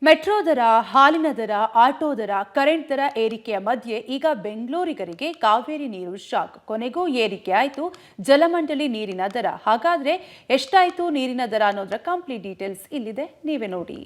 Metro ದರ, ಹಾಲಿನ ದರ, ಆಟೋ ದರ, ಕರೆಂಟ್ ದರ ಏರಿಕೆಯ ಮಧ್ಯೆ ಈಗ ಬೆಂಗಳೂರಿಗರಿಗೆ ಕಾವೇರಿ ನೀರು ಶಾಕ್. ಕೊನೆಗೂ ಏರಿಕೆ ಆಯಿತು ಜಲಮಂಡಳಿ ನೀರಿನ ದರ. ಹಾಗಾದ್ರೆ ಎಷ್ಟಾಯಿತು ನೀರಿನ ದರ ಅನ್ನೋದರ ಕಂಪ್ಲೀಟ್ ಡೀಟೇಲ್ಸ್ ಇಲ್ಲಿದೆ, ನೀವೇ ನೋಡಿ.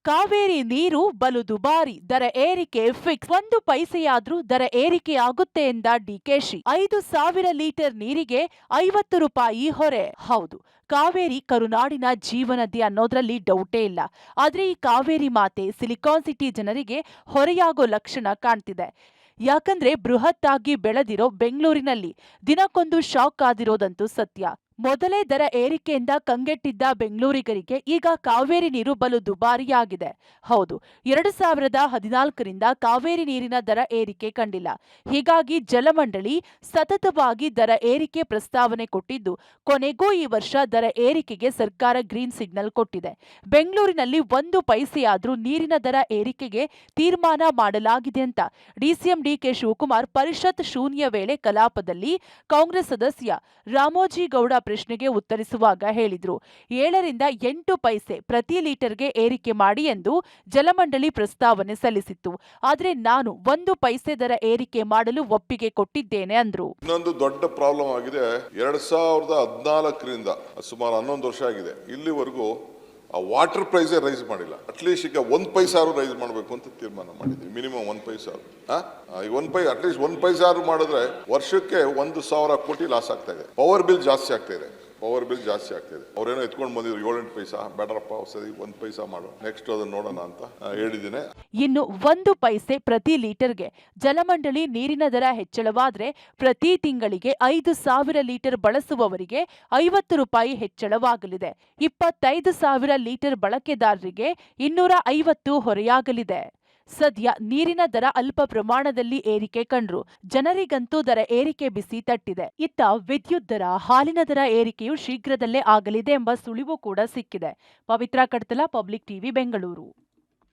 ಕಾವೇರಿ ನೀರು ಬಲು ದುಬಾರಿ, ದರ ಏರಿಕೆ ಫಿಕ್ಸ್. 1 ಪೈಸೆಯಾದ್ರೂ ದರ ಏರಿಕೆಯಾಗುತ್ತೆ ಎಂದ ಡಿಕೆಶಿ. 5,000 ಲೀಟರ್ ನೀರಿಗೆ 50 ರೂಪಾಯಿ ಹೊರೆ. ಹೌದು, ಕಾವೇರಿ ಕರುನಾಡಿನ ಜೀವನದಿ ಅನ್ನೋದ್ರಲ್ಲಿ ಡೌಟೇ ಇಲ್ಲ. ಆದ್ರೆ ಈ ಕಾವೇರಿ ಮಾತೆ ಸಿಲಿಕಾನ್ ಸಿಟಿ ಜನರಿಗೆ ಹೊರೆಯಾಗೋ ಲಕ್ಷಣ ಕಾಣ್ತಿದೆ. ಯಾಕಂದ್ರೆ ಬೃಹತ್ ಆಗಿ ಬೆಳೆದಿರೋ ಬೆಂಗಳೂರಿನಲ್ಲಿ ದಿನಕ್ಕೊಂದು ಶಾಕ್ ಆದಿರೋದಂತೂ ಸತ್ಯ. ಮೊದಲೇ ದರ ಏರಿಕೆಯಿಂದ ಕಂಗೆಟ್ಟಿದ್ದ ಬೆಂಗಳೂರಿಗರಿಗೆ ಈಗ ಕಾವೇರಿ ನೀರು ಬಲು ದುಬಾರಿಯಾಗಿದೆ. ಹೌದು, 2014ರಿಂದ ಕಾವೇರಿ ನೀರಿನ ದರ ಏರಿಕೆ ಕಂಡಿಲ್ಲ. ಹೀಗಾಗಿ ಜಲಮಂಡಳಿ ಸತತವಾಗಿ ದರ ಏರಿಕೆ ಪ್ರಸ್ತಾವನೆ ಕೊಟ್ಟಿದ್ದು, ಕೊನೆಗೂ ಈ ವರ್ಷ ದರ ಏರಿಕೆಗೆ ಸರ್ಕಾರ ಗ್ರೀನ್ ಸಿಗ್ನಲ್ ಕೊಟ್ಟಿದೆ. ಬೆಂಗಳೂರಿನಲ್ಲಿ 1 ಪೈಸೆಯಾದ್ರೂ ನೀರಿನ ದರ ಏರಿಕೆಗೆ ತೀರ್ಮಾನ ಮಾಡಲಾಗಿದೆ ಅಂತ ಡಿಸಿಎಂ ಡಿಕೆ ಶಿವಕುಮಾರ್ ಪರಿಷತ್ ಶೂನ್ಯ ವೇಳೆ ಕಲಾಪದಲ್ಲಿ ಕಾಂಗ್ರೆಸ್ ಸದಸ್ಯ ರಾಮೋಜಿಗೌಡ ಪ್ರಶ್ನೆಗೆ ಉತ್ತರಿಸುವಾಗ ಹೇಳಿದ್ರು. 7ರಿಂದ 8 ಪೈಸೆ ಪ್ರತಿ ಲೀಟರ್ಗೆ ಏರಿಕೆ ಮಾಡಿ ಎಂದು ಜಲಮಂಡಳಿ ಪ್ರಸ್ತಾವನೆ ಸಲ್ಲಿಸಿತ್ತು. ಆದ್ರೆ ನಾನು 1 ಪೈಸೆ ದರ ಏರಿಕೆ ಮಾಡಲು ಒಪ್ಪಿಗೆ ಕೊಟ್ಟಿದ್ದೇನೆ ಅಂದ್ರು. ಇನ್ನೊಂದು ದೊಡ್ಡ ಪ್ರಾಬ್ಲಮ್ ಆಗಿದೆ. 2014ರಿಂದ ಸುಮಾರು 11 ವರ್ಷ ಆಗಿದೆ, ಇಲ್ಲಿವರೆಗೂ ಆ ವಾಟರ್ ಪ್ರೈಸ್ ರೈಸ್ ಮಾಡಿಲ್ಲ. ಅಟ್ಲೀಸ್ಟ್ ಈಗ 1 ಪೈಸಾರು ರೈಸ್ ಮಾಡಬೇಕು ಅಂತ ತೀರ್ಮಾನ ಮಾಡಿದ್ವಿ. ಮಿನಿಮಮ್ 1 ಪೈಸಾರು. ಈಗ 1 ಪೈಸೆ ಅಟ್ಲೀಸ್ಟ್ 1 ಪೈಸಾರು ಮಾಡಿದ್ರೆ ವರ್ಷಕ್ಕೆ 1,000 ಕೋಟಿ ಲಾಸ್ ಆಗ್ತಾ ಇದೆ. ಪವರ್ ಬಿಲ್ ಜಾಸ್ತಿ ಆಗ್ತಾ ಇದೆ. ಅವ್ರೇನೋ ಎತ್ಕೊಂಡು ಬಂದಿದ್ರು 7-8 ಪೈಸಾ. ಬೇಡರಪ್ಪ, ಸರಿ 1 ಪೈಸಾ ಮಾಡು, ನೆಕ್ಸ್ಟ್ ಅದನ್ನ ನೋಡೋಣ ಅಂತ ಹೇಳಿದ್ದೀನಿ. ಇನ್ನು 1 ಪೈಸೆ ಪ್ರತಿ ಲೀಟರ್ಗೆ ಜಲಮಂಡಳಿ ನೀರಿನ ದರ ಹೆಚ್ಚಳವಾದ್ರೆ ಪ್ರತಿ ತಿಂಗಳಿಗೆ 5,000 ಲೀಟರ್ ಬಳಸುವವರಿಗೆ 50 ರೂಪಾಯಿ ಹೆಚ್ಚಳವಾಗಲಿದೆ. 25,000 ಲೀಟರ್ ಬಳಕೆದಾರರಿಗೆ 250 ಹೊರೆಯಾಗಲಿದೆ. ಸದ್ಯ ನೀರಿನ ದರ ಅಲ್ಪ ಪ್ರಮಾಣದಲ್ಲಿ ಏರಿಕೆ ಕಂಡ್ರು. ಜನರಿಗಂತೂ ದರ ಏರಿಕೆ ಬಿಸಿ ತಟ್ಟಿದೆ. ಇತ್ತ ವಿದ್ಯುತ್ ದರ, ಹಾಲಿನ ದರ ಏರಿಕೆಯು ಶೀಘ್ರದಲ್ಲೇ ಆಗಲಿದೆ ಎಂಬ ಸುಳಿವು ಕೂಡ ಸಿಕ್ಕಿದೆ. ಪವಿತ್ರ ಕಡ್ತಲ, ಪಬ್ಲಿಕ್ ಟಿವಿ, ಬೆಂಗಳೂರು.